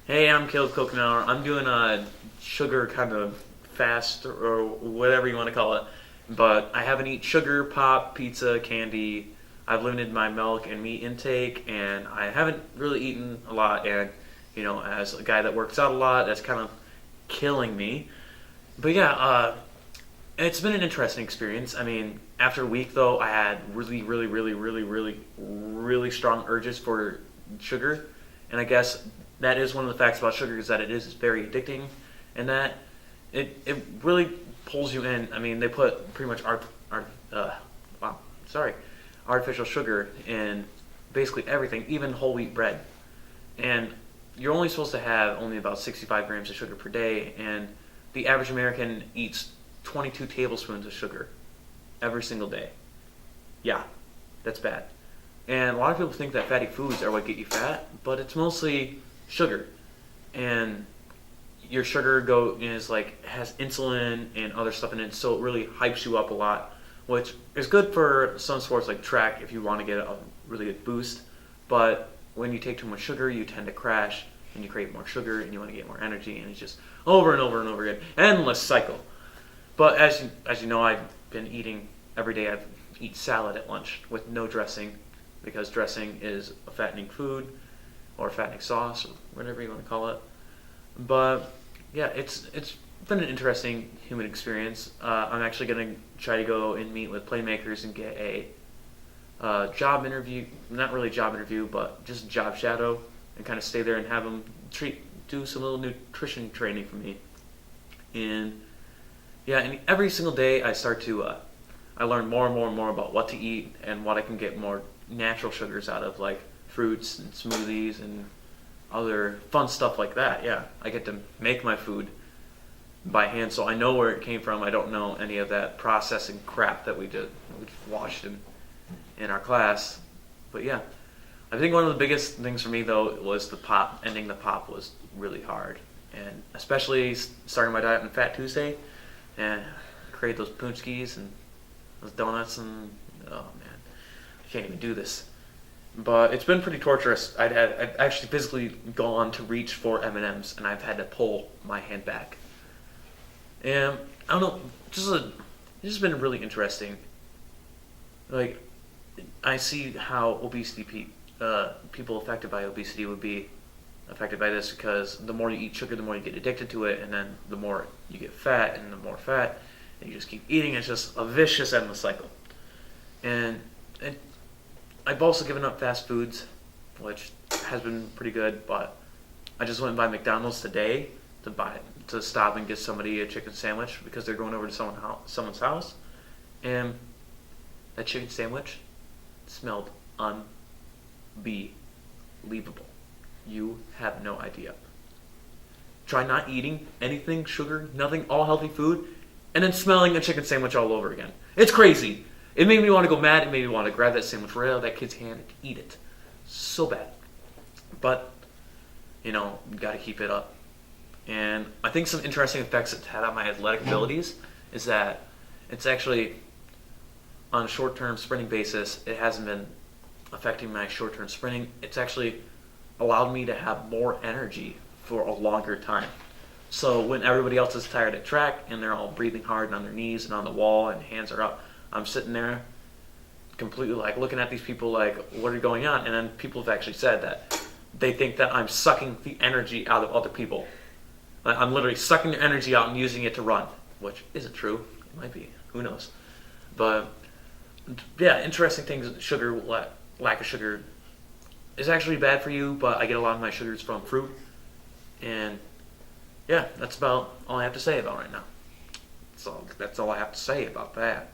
Hey, I'm Caleb Coconut. I'm doing a sugar kind of fast or whatever you want to call it. But I haven't eaten sugar, pop, pizza, candy. I've limited my milk and meat intake, and I haven't really eaten a lot. And, as a guy that works out a lot, that's kind of killing me. But yeah, it's been an interesting experience. I mean, after a week though, I had really, really, really, really, really, really strong urges for sugar, and I guess that is one of the facts about sugar is that it is very addicting, and that it really pulls you in. I mean, they put pretty much wow, sorry, artificial sugar in basically everything, even whole wheat bread, and you're only supposed to have only about 65 grams of sugar per day, and the average American eats 22 tablespoons of sugar every single day. Yeah, that's bad. And a lot of people think that fatty foods are what get you fat, but it's mostly sugar. And your sugar is like has insulin and other stuff in it, so it really hypes you up a lot, which is good for some sports like track if you want to get a really good boost. But when you take too much sugar, you tend to crash, and you crave more sugar, and you want to get more energy, and it's just over and over and over again, endless cycle. But as you know, I've been eating every day. I eat salad at lunch with no dressing, because dressing is a fattening food or fattening sauce or whatever you want to call it. But yeah, it's been an interesting human experience. I'm actually going to try to go and meet with Playmakers and get a job interview, not really job interview, but just job shadow, and kind of stay there and have them do some little nutrition training for me. And yeah, and every single day I learn more and more and more about what to eat and what I can get more natural sugars out of, like fruits and smoothies and other fun stuff like that. Yeah, I get to make my food by hand, so I know where it came from. I don't know any of that processing crap that we watched in our class. But yeah, I think one of the biggest things for me though was the pop. Ending the pop was really hard, and especially starting my diet on Fat Tuesday, and create those punchkis and those donuts, and oh man, I can't even do this. But it's been pretty torturous. I've actually physically gone to reach for M&Ms, and I've had to pull my hand back. And I don't know, it's just been really interesting. Like, I see how people affected by obesity would be affected by this, because the more you eat sugar, the more you get addicted to it, and then the more you get fat, and the more fat, and you just keep eating. It's just a vicious endless cycle. And I've also given up fast foods, which has been pretty good, but I just went by McDonald's today to stop and get somebody a chicken sandwich because they're going over to someone's house, and that chicken sandwich smelled unbelievable. You have no idea. Try not eating anything, sugar, nothing, all healthy food, and then smelling a chicken sandwich all over again. It's crazy. It made me want to go mad. It made me want to grab that sandwich right out of that kid's hand and eat it. So bad. But, you got to keep it up. And I think some interesting effects it's had on my athletic abilities is that it's actually, on a short-term sprinting basis, it hasn't been affecting my short-term sprinting. It's actually allowed me to have more energy for a longer time. So when everybody else is tired at track and they're all breathing hard and on their knees and on the wall and hands are up, I'm sitting there completely like looking at these people like, what are going on? And then people have actually said that they think that I'm sucking the energy out of other people. I'm literally sucking their energy out and using it to run, which isn't true. It might be. Who knows? But yeah, interesting things. Sugar, lack of sugar is actually bad for you, but I get a lot of my sugars from fruit. And yeah, that's about all I have to say about right now. So that's all I have to say about that.